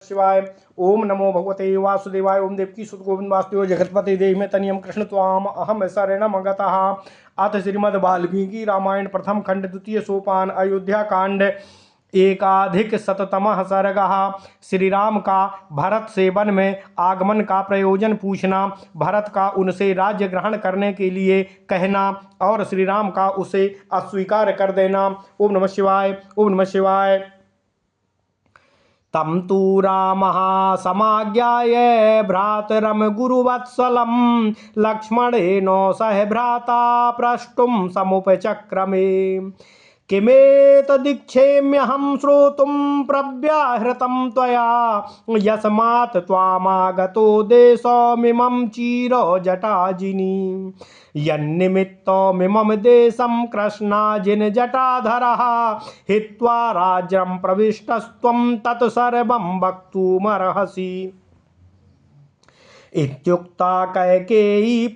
शिवाय। ओम नमो भगवते वासुदेवाय। ओम देवकी सुत गोविंद वासुदेव जगतपति देहि में तनियम कृष्ण त्वाम अहम शरणम गतः। अथ श्रीमद् वाल्मीकि रामायण प्रथम खंड द्वितीय सोपान अयोध्या कांड एकाधिक शततमः सर्गः। श्री राम का भरत से वन में आगमन का प्रयोजन पूछना, भरत का उनसे राज्य ग्रहण करने के लिए कहना और श्री राम का उसे अस्वीकार कर देना। ओम नमः शिवाय। ओम नमः शिवाय। तम तु रामः समाज्ञाय भ्रातरम गुरुवत्सलं लक्ष्मणेन सह भ्राता प्रष्टुं समुपचक्रमे। किमेतदीक्षेम्यहं श्रोतुं प्रव्याहृतं त्वया यस्मात् त्वामागतो देशमिमं चिरजटाजिनी। यन्निमित्तमिमं देशं कृष्णाजिनजटाधरः हित्वा राज्यं प्रविष्टस्त्वं तत्सर्वं वक्तुमर्हसि। इत्युक्ता कैकेयी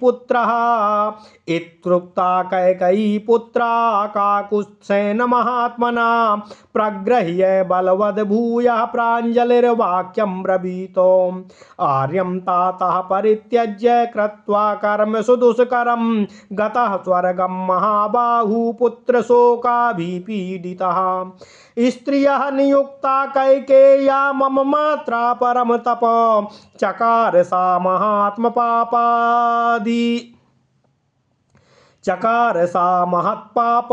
पुत्रा काकुत्स्थेन महात्मना प्रगृह्य बलवद्भूयः प्राञ्जलिर्वाक्यं ब्रवीतो। आर्यं तातः परित्यज्य कृत्वा कर्म सुदुष्करं गतः स्वर्गं महाबाहु पुत्रशोकाभिपीडितः। स्त्रियः नियुक्ता कैकेय्या मम मात्रा परम तप चकार सा महत्पाप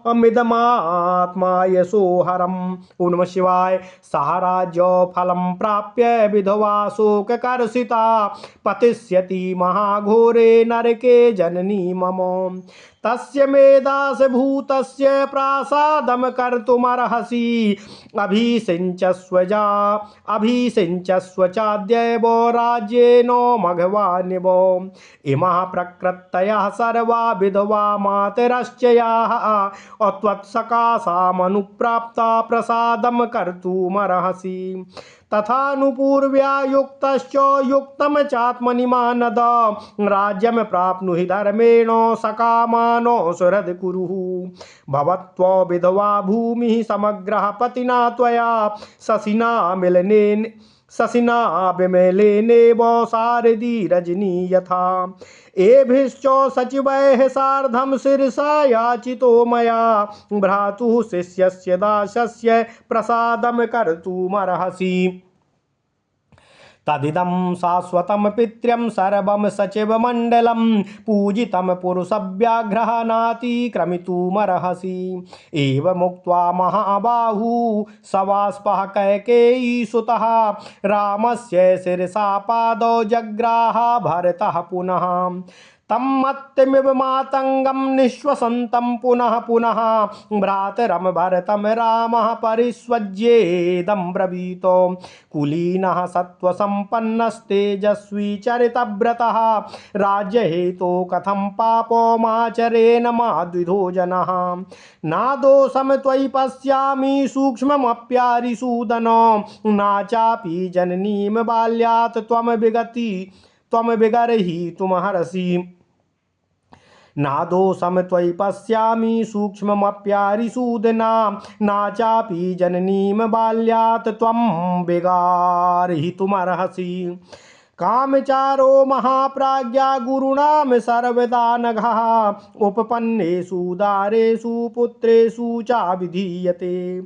अमिदमात्मा यशोहरम्। ओम नमः शिवाय। सहाराज्य फलं प्राप्य विधवा शोककर्षिता पतिष्यति महाघोरे नरके जननी मम। तस्य मेधास भूतस्य प्रासादं कर्तुमर्हसि अभिषिञ्चस्व चाद्यैव राज्येन मघवानिव। इमाः प्रकृतयः सर्वा विधवा मातरश्च याः त्वत्सकाशामनुप्राप्ता प्रसादं कर्तुमर्हसि। तथानुपूर्व्या युक्तश्च युक्तं चात्मनि मानद राज्यं प्राप्नुहि धर्मेण सकामानो सुहृद कुरुः। भवत्वो विधवा भूमिः समग्रः पतिना त्वया शशिना विमलेनेव सारदी रजनी यथा। एभिश्च सचिवैः सार्धं शिरसा याचितो मया भ्रातुः शिष्यस्य दासस्य प्रसादं कर्तुमर्हसि। तदिदं शाश्वतं पितृं सर्वं सचिवमण्डलं पूजितं पुरुषव्याघ्रः नातिक्रमितुमर्हसि। एवमुक्त्वा महाबाहु सवास्पः कैकेयीसुतः रामस्य शिरसा पादौ जग्राह भरतः पुनः। तम्मत्तमिव मातंगं निःश्वसन्तं पुनः पुनः भ्रातरं भरतं रामः परिष्वज्येदं ब्रवीतो। कुलीनः सत्त्वसम्पन्नस्तेजस्वी चरितव्रतः राज्यहेतो कथं पापोमाचरेण माद्विधो जनः। नादोषं त्वयि पश्यामि सूक्ष्ममप्यारिसूदन नाचापि जननीं बाल्यात् त्वं विगर्हितुमर्हसि। नादोषं त्वयि पश्यामि सूक्ष्ममप्यारिसूदना नाचापि जननीं बाल्यात् त्वं विगार्हितुमर्हसि। कामचारो महाप्राज्ञा गुरुणां सर्वदा नघः उपपन्नेषु दारेषु पुत्रेषु चाभिधीयते।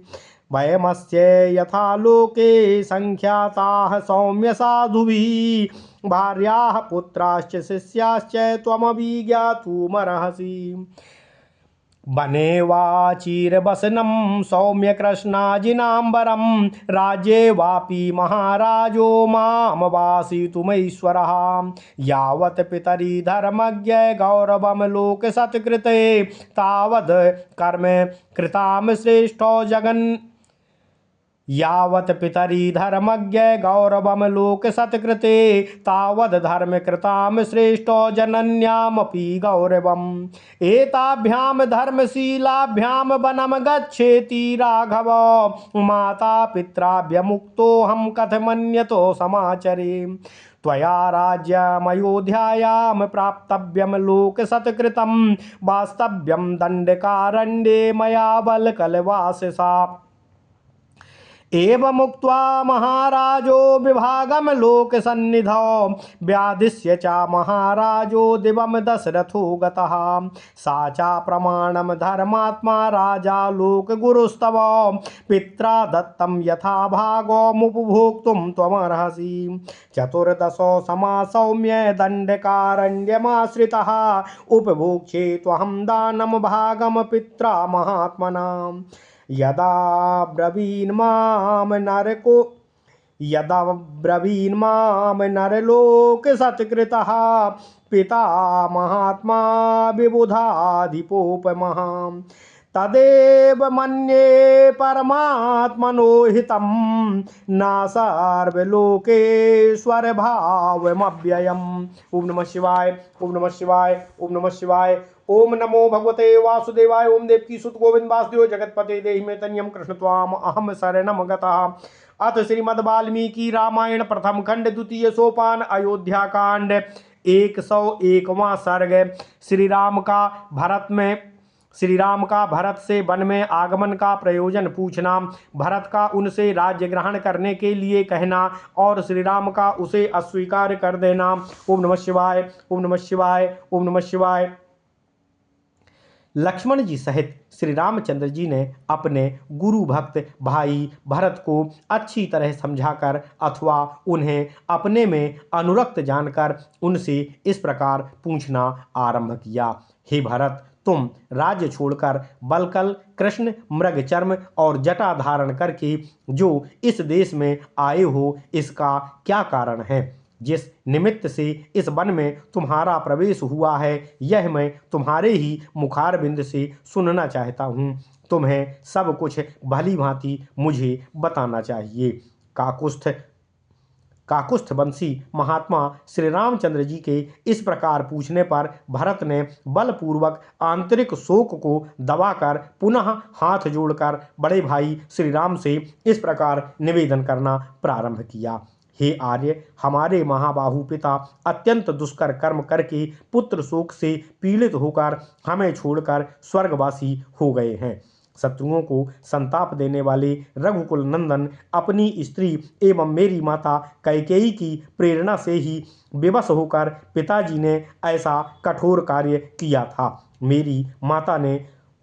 वयमस्य यथा लोके संख्याताः सौम्य साधुभिः भार्याः पुत्राश्च शिष्याश्च त्वमभिज्ञातुमर्हसि। वने वा चिरवसनं सौम्य कृष्णाजिनाम्बरं राज्ये वापि महाराजो मां वासितुमैश्वरः। यावत् पितरि धर्मज्ञ गौरवं लोकसत्कृते तावद् कर्म कृतां श्रेष्ठो जगन्। यावत् पितरि धर्मज्ञ गौरवं लोकसत्कृते तावद् धर्म कृतां श्रेष्ठो जनन्यामपि गौरवम्। एताभ्यां धर्मशीलाभ्यां वनं गच्छेति राघव माता पित्राभ्यमुक्तोऽहं कथमन्यतो समाचरे। त्वया राज्यमयोध्यायां प्राप्तव्यं लोकसत्कृतं वास्तव्यं दण्डकारण्ये मया बलकलवाससा। एवं मुक्त्वा महाराजो विभागम लोक सन्निधौ व्यादिश्य च महाराजो दिवम दशरथो गतः सा च प्रमाणम धर्मात्मा राजा लोक गुरुस्तव पित्रा दत्तं यथा भागमुपभोक्तुं त्वमर्हसि चतुर्दशो समा सौम्य दंडकारण्यमाश्रितः उपभोक्ष्ये त्वहं दानं भागम पित्रा महात्मना यदा ब्रवीन् माम नरलोक सत्कृतः पिता महात्मा विबुधाधिपोपमः तदेव मन्ये परमात्मनो हितं न सर्वलोकेश्वर भावमव्ययम्। ओम नमः शिवाय, ओम नमः शिवाय, ओम नमः शिवाय। ओम नमो भगवते वासुदेवाय। ओम देवकी सुत गोविंद वासुदेव जगतपते देहि मे तनियम कृष्ण त्वाम अहम शरणम गतः। अथ श्रीमद् वाल्मीकि रामायण प्रथम खंड द्वितीय सोपान अयोध्या कांड 101वां सर्ग। श्री राम का भरत से वन में आगमन का प्रयोजन पूछना, भरत का उनसे राज्य ग्रहण करने के लिए कहना और श्री राम का उसे अस्वीकार कर देना। ओम नमः शिवाय, ओम नमः शिवाय, ओम नमः शिवाय। लक्ष्मण जी सहित श्री रामचंद्र जी ने अपने गुरु भक्त भाई भरत को अच्छी तरह समझाकर अथवा उन्हें अपने में अनुरक्त जानकर उनसे इस प्रकार पूछना आरंभ किया। हे भरत, तुम राज्य छोड़कर बलकल कृष्ण मृग चर्म और जटा धारण करके जो इस देश में आए हो, इसका क्या कारण है? जिस निमित्त से इस वन में तुम्हारा प्रवेश हुआ है, यह मैं तुम्हारे ही मुखारबिंद से सुनना चाहता हूँ। तुम्हें सब कुछ भली भांति मुझे बताना चाहिए। काकुस्थवंशी महात्मा श्री रामचंद्र जी के इस प्रकार पूछने पर भरत ने बलपूर्वक आंतरिक शोक को दबाकर पुनः हाथ जोड़कर बड़े भाई श्री राम से इस प्रकार निवेदन करना प्रारंभ किया। हे आर्य, हमारे महाबाहु पिता अत्यंत दुष्कर कर्म करके पुत्र शोक से पीड़ित होकर हमें छोड़कर स्वर्गवासी हो गए हैं। शत्रुओं को संताप देने वाले रघुकुल नंदन अपनी स्त्री एवं मेरी माता कैकेयी की प्रेरणा से ही विवश होकर पिताजी ने ऐसा कठोर कार्य किया था। मेरी माता ने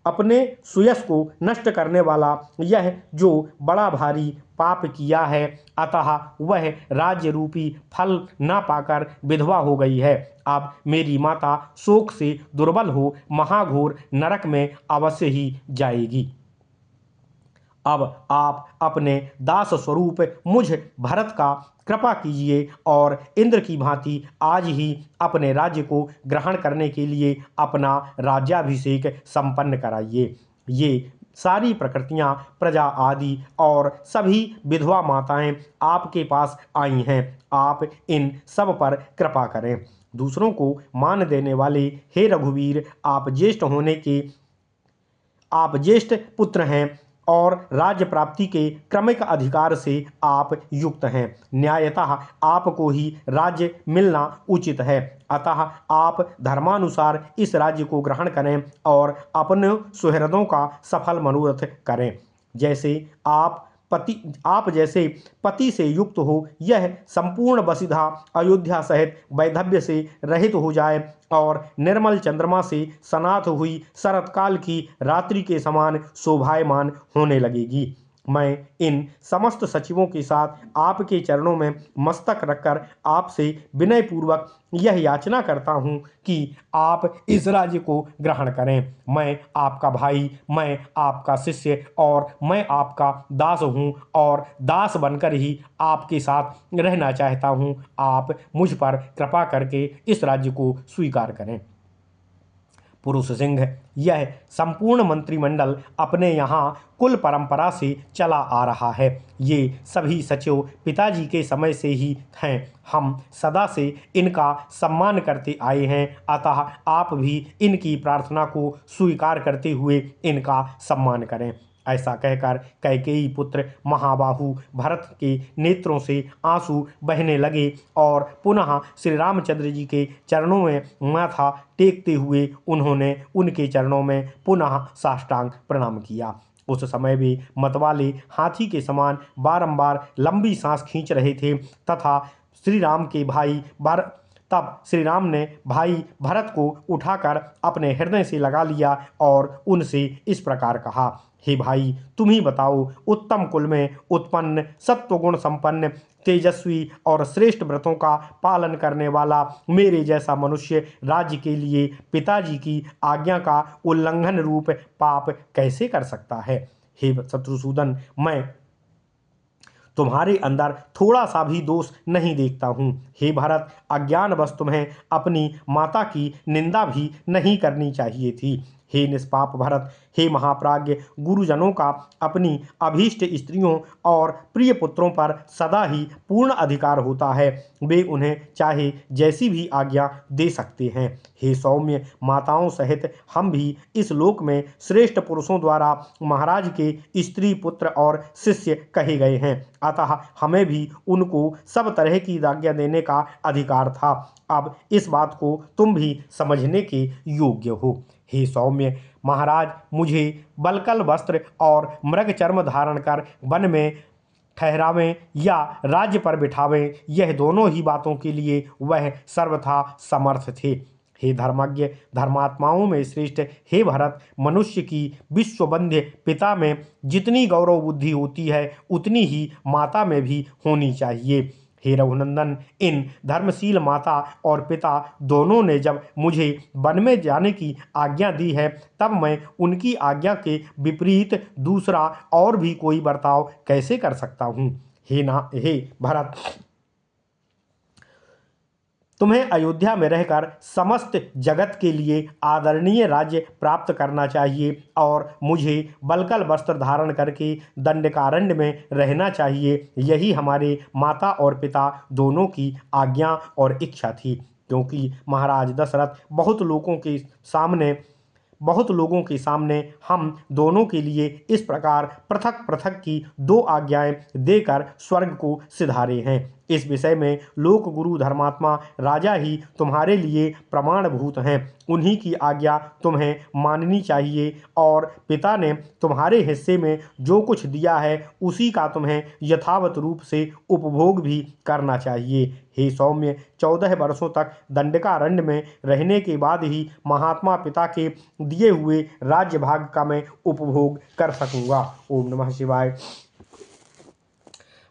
अपने सुयश को नष्ट करने वाला यह जो बड़ा भारी पाप किया है, अतः वह राज्य रूपी फल न पाकर विधवा हो गई है। अब मेरी माता शोक से दुर्बल हो महाघोर नरक में अवश्य ही जाएगी। अब आप अपने दास स्वरूप मुझ भरत का कृपा कीजिए और इंद्र की भांति आज ही अपने राज्य को ग्रहण करने के लिए अपना राज्याभिषेक संपन्न कराइए। ये सारी प्रकृतियां, प्रजा आदि और सभी विधवा माताएं आपके पास आई हैं। आप इन सब पर कृपा करें। दूसरों को मान देने वाले हे रघुवीर, आप ज्येष्ठ पुत्र हैं और राज्य प्राप्ति के क्रमिक अधिकार से आप युक्त हैं। न्यायतः आपको ही राज्य मिलना उचित है। अतः आप धर्मानुसार इस राज्य को ग्रहण करें और अपने सुहृदों का सफल मनोरथ करें। जैसे आप जैसे पति से युक्त हो, यह संपूर्ण वसुधा अयोध्या सहित वैधव्य से रहित हो जाए और निर्मल चंद्रमा से सनाथ हुई शरतकाल की रात्रि के समान शोभायमान होने लगेगी। मैं इन समस्त सचिवों के साथ आपके चरणों में मस्तक रखकर आपसे विनयपूर्वक यह याचना करता हूँ कि आप इस राज्य को ग्रहण करें। मैं आपका भाई, मैं आपका शिष्य और मैं आपका दास हूँ और दास बनकर ही आपके साथ रहना चाहता हूँ। आप मुझ पर कृपा करके इस राज्य को स्वीकार करें। पुरुष सिंह, यह संपूर्ण मंत्रिमंडल अपने यहाँ कुल परंपरा से चला आ रहा है। ये सभी सचिव पिताजी के समय से ही हैं। हम सदा से इनका सम्मान करते आए हैं, अतः आप भी इनकी प्रार्थना को स्वीकार करते हुए इनका सम्मान करें। ऐसा कहकर कैकेयी पुत्र महाबाहु भरत के नेत्रों से आंसू बहने लगे और पुनः श्री रामचंद्र जी के चरणों में माथा टेकते हुए उन्होंने उनके चरणों में पुनः साष्टांग प्रणाम किया। उस समय वे मतवाले हाथी के समान बारंबार लंबी सांस खींच रहे थे तथा तब श्री राम ने भाई भरत को उठाकर अपने हृदय से लगा लिया और उनसे इस प्रकार कहा, हे भाई, तुम ही बताओ, उत्तम कुल में उत्पन्न सत्वगुण संपन्न तेजस्वी और श्रेष्ठ व्रतों का पालन करने वाला मेरे जैसा मनुष्य राज्य के लिए पिताजी की आज्ञा का उल्लंघन रूप पाप कैसे कर सकता है। हे शत्रुसूदन, मैं तुम्हारे अंदर थोड़ा सा भी दोष नहीं देखता हूँ। हे भरत, अज्ञानवश तुम्हें अपनी माता की निंदा भी नहीं करनी चाहिए थी। हे निष्पाप भरत, हे महाप्राज्ञ, गुरुजनों का अपनी अभीष्ट स्त्रियों और प्रिय पुत्रों पर सदा ही पूर्ण अधिकार होता है। वे उन्हें चाहे जैसी भी आज्ञा दे सकते हैं। हे सौम्य, माताओं सहित हम भी इस लोक में श्रेष्ठ पुरुषों द्वारा महाराज के स्त्री पुत्र और शिष्य कहे गए हैं, अतः हमें भी उनको सब तरह की आज्ञा देने का अधिकार था। अब इस बात को तुम भी समझने के योग्य हो। हे सौम्य, महाराज मुझे बलकल वस्त्र और मृग चर्म धारण कर वन में ठहरावें या राज्य पर बिठावें, यह दोनों ही बातों के लिए वह सर्वथा समर्थ थे। हे धर्मज्ञ, धर्मात्माओं में श्रेष्ठ हे भरत, मनुष्य की विश्ववंद्य पिता में जितनी गौरव बुद्धि होती है उतनी ही माता में भी होनी चाहिए। हे रघुनंदन, इन धर्मशील माता और पिता दोनों ने जब मुझे वन में जाने की आज्ञा दी है, तब मैं उनकी आज्ञा के विपरीत दूसरा और भी कोई बर्ताव कैसे कर सकता हूँ। हे भरत, तुम्हें अयोध्या में रहकर समस्त जगत के लिए आदरणीय राज्य प्राप्त करना चाहिए और मुझे बलकल वस्त्र धारण करके दंडकारण्य में रहना चाहिए। यही हमारे माता और पिता दोनों की आज्ञा और इच्छा थी, क्योंकि महाराज दशरथ बहुत लोगों के सामने हम दोनों के लिए इस प्रकार पृथक पृथक की दो आज्ञाएं देकर स्वर्ग को सिधारे हैं। इस विषय में लोक गुरु धर्मात्मा राजा ही तुम्हारे लिए प्रमाणभूत हैं। उन्हीं की आज्ञा तुम्हें माननी चाहिए और पिता ने तुम्हारे हिस्से में जो कुछ दिया है उसी का तुम्हें यथावत रूप से उपभोग भी करना चाहिए। हे सौम्य, 14 वर्षों तक दंडकारण्य में रहने के बाद ही महात्मा पिता के दिए हुए राज्य भाग का मैं उपभोग कर सकूंगा। ओम नमः शिवाय।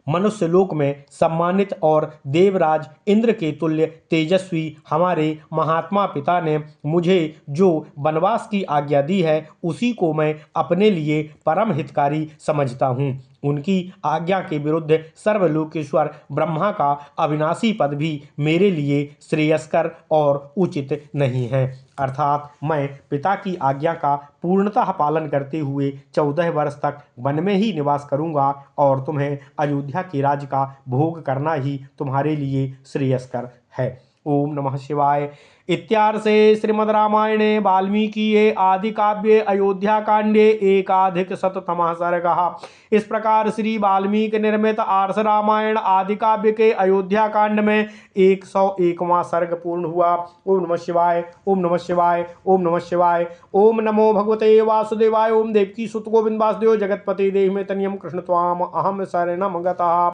मनुष्य लोक में सम्मानित और देवराज इंद्र के तुल्य तेजस्वी हमारे महात्मा पिता ने मुझे जो वनवास की आज्ञा दी है उसी को मैं अपने लिए परम हितकारी समझता हूँ। उनकी आज्ञा के विरुद्ध सर्वलोकेश्वर ब्रह्मा का अविनाशी पद भी मेरे लिए श्रेयस्कर और उचित नहीं है। अर्थात मैं पिता की आज्ञा का पूर्णतः पालन करते हुए 14 वर्ष तक वन में ही निवास करूंगा और तुम्हें अयोध्या के राज्य का भोग करना ही तुम्हारे लिए श्रेयस्कर है। ओम नमः शिवाय। इत्यार्षे श्रीमद् रामायणे वाल्मीकिये आदि काव्ये अयोध्या कांडे एकाधिक शततमः सर्गः। इस प्रकार श्री वाल्मीकि निर्मित आर्ष रामायण आदि काव्य के अयोध्या कांड में 101वां सर्ग पूर्ण हुआ। ओम नमः शिवाय। ओम नमः शिवाय। ओम नमः शिवाय। ओम नमो भगवते वासुदेवाय। ओम देवकी सुत गोविंद वासुदेव जगतपते देहि में तनियम कृष्ण त्वाम अहम शरणम गतः।